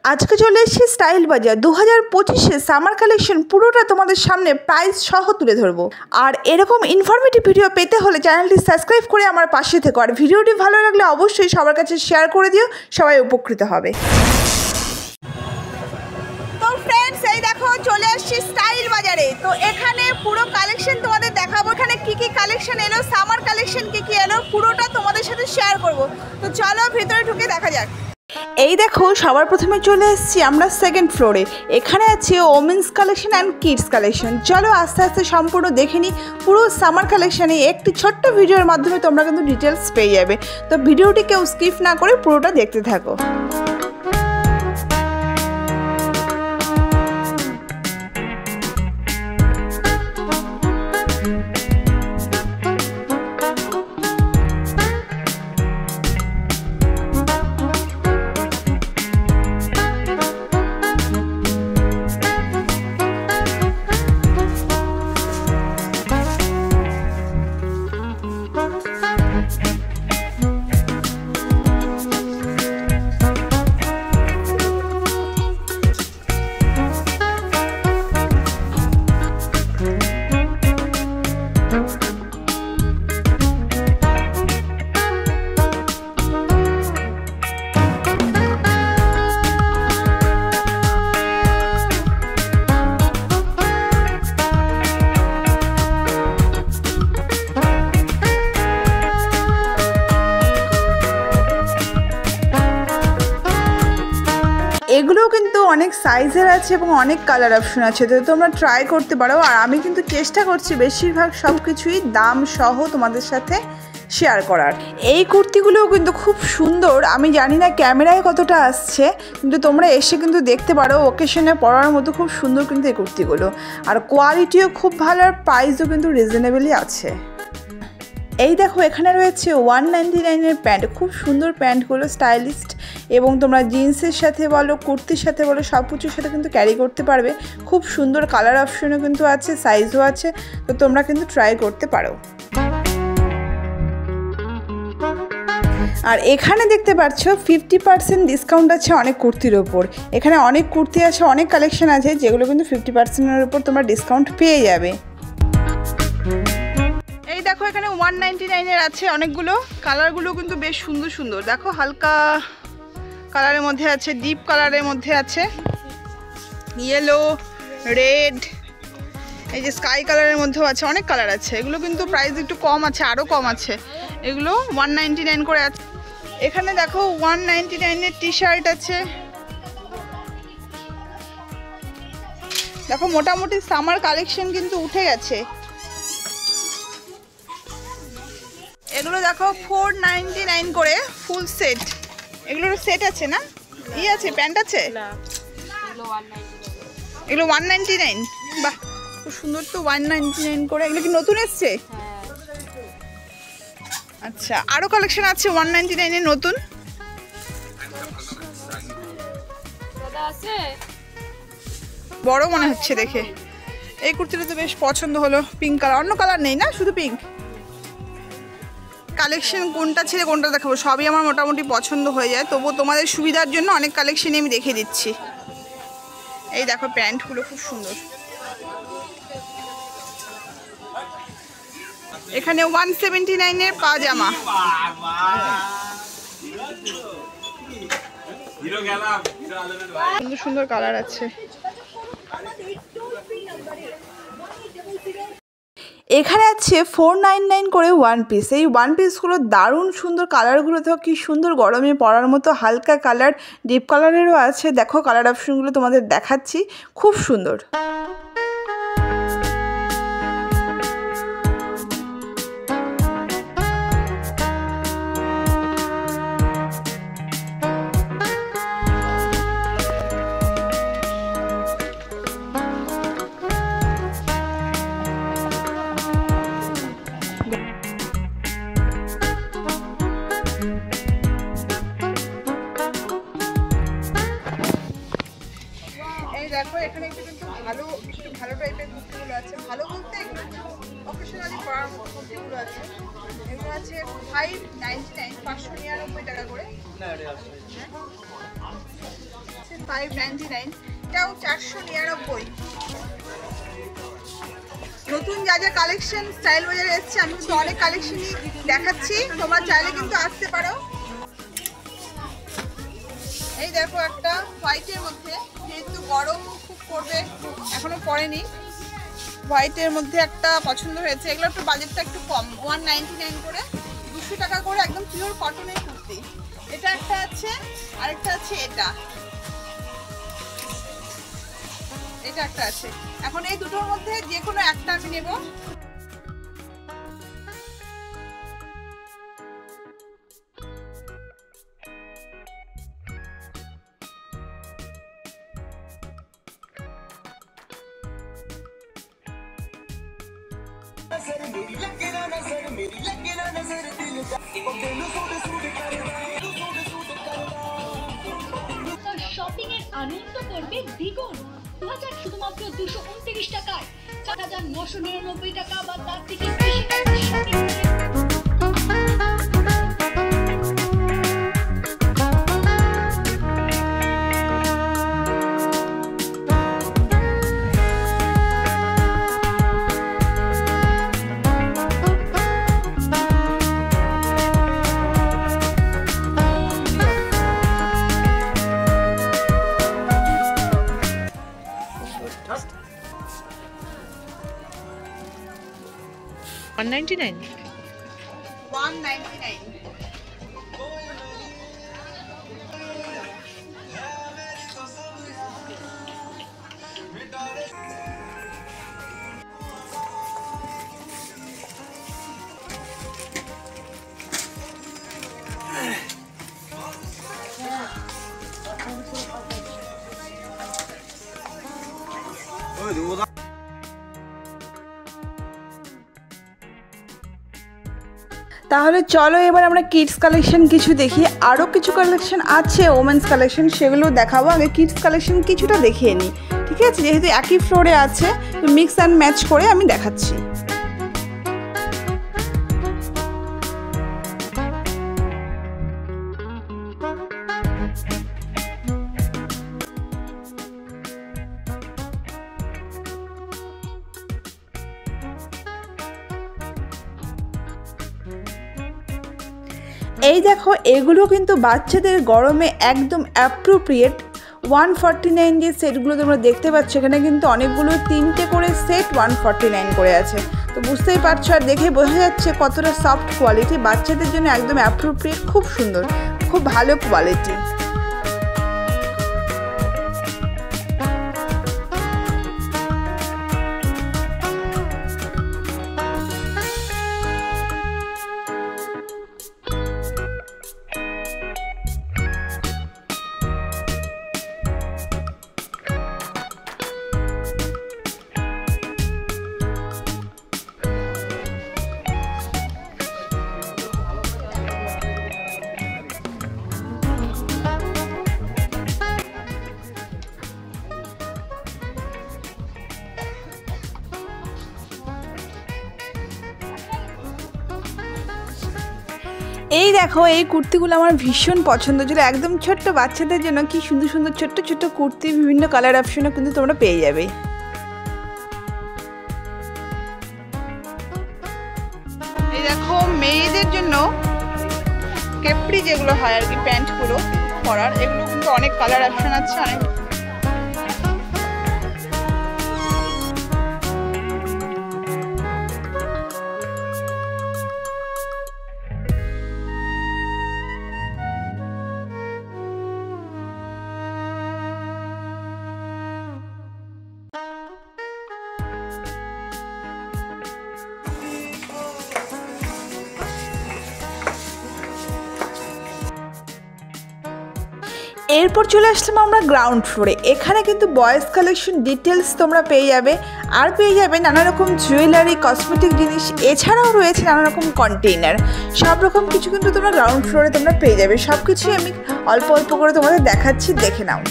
আজকে চলে এসেছি স্টাইল বাজার 2025 সামার কালেকশন পুরোটা তোমাদের সামনে প্রাইস সহ তুলে ধরবো। আর এরকম ইনফরমেটিভ ভিডিও পেতে হলে চ্যানেলটি সাবস্ক্রাইব করে আমার পাশে থেকো। আর ভিডিওটি ভালো লাগলে অবশ্যই সবার কাছে শেয়ার করে দিও, সবাই উপকৃত হবে। তো ফ্রেন্ডস, এই দেখো চলে আসছি স্টাইল বাজারে। তো এখানে পুরো কালেকশন তোমাদের দেখাবো, এখানে কি কি কালেকশন এলো, সামার কালেকশন কি কি এলো, পুরোটা তোমাদের সাথে শেয়ার করব। তো চলো ভিতরে ঢুকে দেখা যাক। এই দেখো সবার প্রথমে চলে এসেছি আমরা সেকেন্ড ফ্লোরে। এখানে আছে women's collection and kids collection. চলো আস্তে আস্তে সম্পূর্ণ দেখে নিই। পুরো সামার কালেকশানে একটি ছোট্ট ভিডিওর মাধ্যমে তোমরা কিন্তু ডিটেলস পেয়ে যাবে। তো ভিডিওটি কেউ স্কিপ না করে পুরোটা দেখতে থাকো। এগুলোও কিন্তু অনেক সাইজের আছে এবং অনেক কালার অপশন আছে, তো তোমরা ট্রাই করতে পারো। আর আমি কিন্তু চেষ্টা করছি বেশিরভাগ সব কিছুই দাম সহ তোমাদের সাথে শেয়ার করার। এই কুর্তিগুলোও কিন্তু খুব সুন্দর। আমি জানি না ক্যামেরায় কতটা আসছে, কিন্তু তোমরা এসে কিন্তু দেখতে পারো। ওকেশনে পরার মতো খুব সুন্দর কিন্তু এই কুর্তিগুলো, আর কোয়ালিটিও খুব ভালো, আর প্রাইসও কিন্তু রিজনেবলই আছে। এই দেখো এখানে রয়েছে 199-এর প্যান্ট। খুব সুন্দর প্যান্টগুলো, স্টাইলিস্ট, এবং তোমরা জিন্সের সাথে বলো, কুর্তির সাথে বলো, সব কিছুর সাথে কিন্তু ক্যারি করতে পারবে। খুব সুন্দর কালার অপশনও কিন্তু আছে, সাইজও আছে, তো তোমরা কিন্তু ট্রাই করতে পারো। আর এখানে দেখতে পাচ্ছ 50% ডিসকাউন্ট আছে অনেক কুর্তির ওপর। এখানে অনেক কুর্তি আছে, অনেক কালেকশন আছে যেগুলো কিন্তু 50%-এর ওপর তোমরা ডিসকাউন্ট পেয়ে যাবে। এই দেখো এখানে 199-এর আছে অনেকগুলো। কালারগুলো কিন্তু বেশ সুন্দর সুন্দর। দেখো হালকা কালারের মধ্যে আছে, ডিপ কালারের মধ্যে আছে, ইয়েলো, রেড, এই যে স্কাই কালারের মধ্যেও আছে, অনেক কালার আছে। এগুলো কিন্তু প্রাইস একটু কম আছে, আরও কম আছে। এগুলো 199 করে আছে। এখানে দেখো 199-এর টি শার্ট আছে। দেখো মোটামুটি সামার কালেকশন কিন্তু উঠে গেছে। এগুলো দেখো 499 করে ফুল সেট। এগুলোর সেট আছে না, ই আছে, প্যান্ট আছে, এগুলো 199। বাহ খুব সুন্দর তো, 199 করে। এগুলো কি নতুন এসছে? আচ্ছা, আরও কালেকশন আছে 199-এর নতুন। বড় মনে হচ্ছে দেখে। এই কুর্তিটা তো বেশ পছন্দ হলো, পিঙ্ক কালার। অন্য কালার নেই না, শুধু পিঙ্ক। কালেকশন কোনটা ছেড়ে কোনটা দেখাবো, সবই আমার মোটামুটি পছন্দ হয়ে যায়। তবুও তোমাদের সুবিধার জন্য অনেক কালেকশনই আমি দেখে দিচ্ছি। এই দেখো প্যান্টগুলো খুব সুন্দর। এখানে 179-এর পাজামা। সুন্দর সুন্দর কালার আছে। এখানে আছে 499 করে ওয়ান পিস। এই ওয়ান পিসগুলো দারুণ সুন্দর। কালারগুলো তো কি সুন্দর, গরমে পরার মতো। হালকা কালার, ডিপ কালারেরও আছে। দেখো কালার অপশনগুলো তোমাদের দেখাচ্ছি, খুব সুন্দর। দেখো এখানে কিন্তু ভালো টাইপের কুর্তিগুলো আছে। ভালো বলতে অকেশনালি পরার কুর্তিগুলো আছে। এগুলো আছে 599 599 টাকা করে। আছে 599, এটাও 499। নতুন যা যা কালেকশন স্টাইল বাজারে এসছে আমি কিন্তু অনেক কালেকশনই দেখাচ্ছি, তোমরা চাইলে কিন্তু আসতে পারো। এই দেখো একটা হোয়াইটের মধ্যে, যেহেতু গরম খুব পড়বে, এখনো পড়েনি, হোয়াইটের মধ্যে একটা পছন্দ হয়েছে। এগুলো একটু বাজেটটা একটু কম, 199 করে, 200 টাকা করে, একদম পিওর কটনের কুর্তি। এটা একটা আছে, আরেকটা আছে এটা একটা আছে। এখন এই দুটোর মধ্যে যে কোনো একটা আমি নেব। শপিং এর আনন্দ করবে দ্বিগুণ। 2000 শুধুমাত্র 229 টাকায়, 4999 টাকা বা তার থেকে বেশি টাকা শপিং। $199? $199। তাহলে চলো এবার আমরা কিডস কালেকশন কিছু দেখি। আরও কিছু কালেকশন আছে ওমেন্স কালেকশন, সেগুলো দেখাবো। আগে কিডস কালেকশন কিছুটা দেখিয়ে নিই, ঠিক আছে? যেহেতু একই ফ্লোরে আছে, তো মিক্স অ্যান্ড ম্যাচ করে আমি দেখাচ্ছি। এই দেখো, এগুলো কিন্তু বাচ্চাদের গরমে একদম অ্যাপ্রোপ্রিয়েট। 149 যে সেটগুলো তোমরা দেখতে পাচ্ছ, এখানে কিন্তু অনেকগুলো 3টে করে সেট 149 করে আছে। তো বুঝতেই পারছো, আর দেখে বোঝা যাচ্ছে কতটা সফট কোয়ালিটি, বাচ্চাদের জন্য একদম অ্যাপ্রোপ্রিয়েট, খুব সুন্দর, খুব ভালো কোয়ালিটি। এই দেখো, এই কুর্তিগুলো আমার ভীষণ পছন্দ ছিল, একদম ছোট্ট বাচ্চাদের জন্য। কি সুন্দর সুন্দর ছোট্ট ছোট্ট কুর্তি, বিভিন্ন কালার অপশনও কিন্তু তোমরা পেয়ে যাবে। এই দেখো, মেয়েদের জন্য কেপড়ি যেগুলো হয় আর কি, প্যান্টগুলো পরার, এগুলো কিন্তু অনেক কালার অপশন আছে, অনেক। এরপর চলে আসলাম আমরা গ্রাউন্ড ফ্লোরে। এখানে কিন্তু বয়েজ কালেকশন ডিটেলস তোমরা পেয়ে যাবে, আর পেয়ে যাবে নানা রকম জুয়েলারি, কসমেটিক জিনিস, এছাড়াও রয়েছে নানা রকম কন্টেইনার। সব রকম কিছু কিন্তু তোমরা গ্রাউন্ড ফ্লোরে তোমরা পেয়ে যাবে। সব কিছুই আমি অল্প অল্প করে তোমাদের দেখাচ্ছি, দেখে নাও।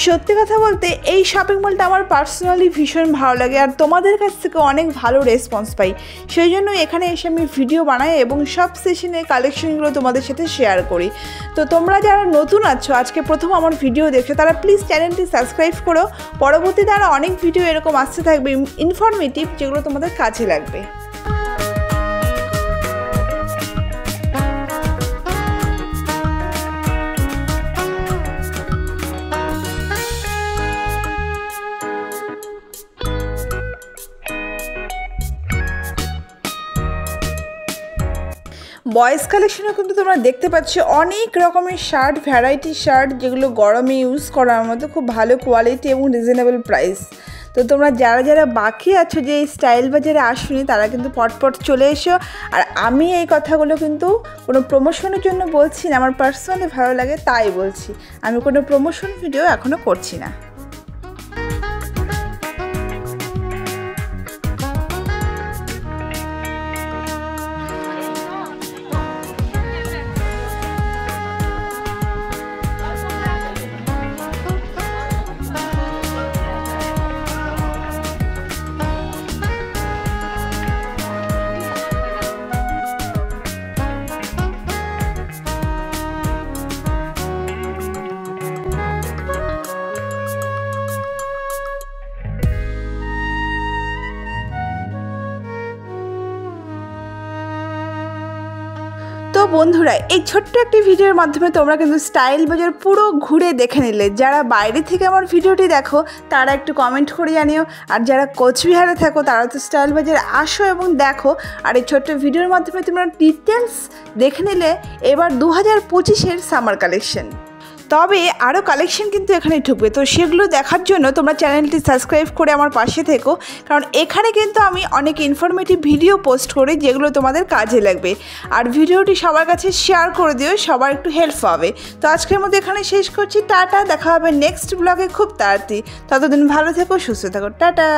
সত্যি কথা বলতে এই শপিং মলটা আমার পার্সোনালি ভীষণ ভালো লাগে আর তোমাদের কাছ থেকে অনেক ভালো রেসপন্স পাই, সেই জন্য এখানে এসে আমি ভিডিও বানাই এবং সব সেশনের কালেকশনগুলো তোমাদের সাথে শেয়ার করি। তো তোমরা যারা নতুন আছো, আজকে প্রথম আমার ভিডিও দেখছো, তারা প্লিজ চ্যানেলটি সাবস্ক্রাইব করো। পরবর্তীতে আরও অনেক ভিডিও এরকম আসতে থাকবে ইনফরমেটিভ, যেগুলো তোমাদের কাজে লাগবে। বয়েজ কালেকশনে কিন্তু তোমরা দেখতে পাচ্ছ অনেক রকমের শার্ট, ভ্যারাইটি শার্ট, যেগুলো গরমে ইউজ করার মতো, খুব ভালো কোয়ালিটি এবং রিজনেবল প্রাইস। তো তোমরা যারা যারা বাকি আছো যে এই স্টাইল বাজারে আসুনি, তারা কিন্তু পটপট চলে এসো। আর আমি এই কথাগুলো কিন্তু কোনো প্রমোশনের জন্য বলছি না, আমার পার্সোনালি ভালো লাগে তাই বলছি, আমি কোনো প্রমোশন ভিডিও এখনও করছি না। তো বন্ধুরা, এই ছোট্ট একটি ভিডিওর মাধ্যমে তোমরা কিন্তু স্টাইল বাজার পুরো ঘুরে দেখে নিলে। যারা বাইরে থেকে আমার ভিডিওটি দেখো তারা একটু কমেন্ট করে জানিও, আর যারা কোচবিহারে থাকো তারা তো স্টাইল বাজারে আসো এবং দেখো। আর এই ছোট্ট ভিডিওর মাধ্যমে তোমরা ডিটেলস দেখে নিলে এবার 2025-এর সামার কালেকশন। তবে আরও কালেকশন কিন্তু এখানে ঢুকবে, তো সেগুলো দেখার জন্য তোমরা চ্যানেলটি সাবস্ক্রাইব করে আমার পাশে থেকো, কারণ এখানে কিন্তু আমি অনেক ইনফরমেটিভ ভিডিও পোস্ট করি যেগুলো তোমাদের কাজে লাগবে। আর ভিডিওটি সবার কাছে শেয়ার করে দিও, সবার একটু হেল্প হবে। তো আজকের মধ্যে এখানে শেষ করছি, টাটা, দেখা হবে নেক্সট ব্লগে খুব তাড়াতাড়ি। ততদিন ভালো থেকো, সুস্থ থাকো, টাটা।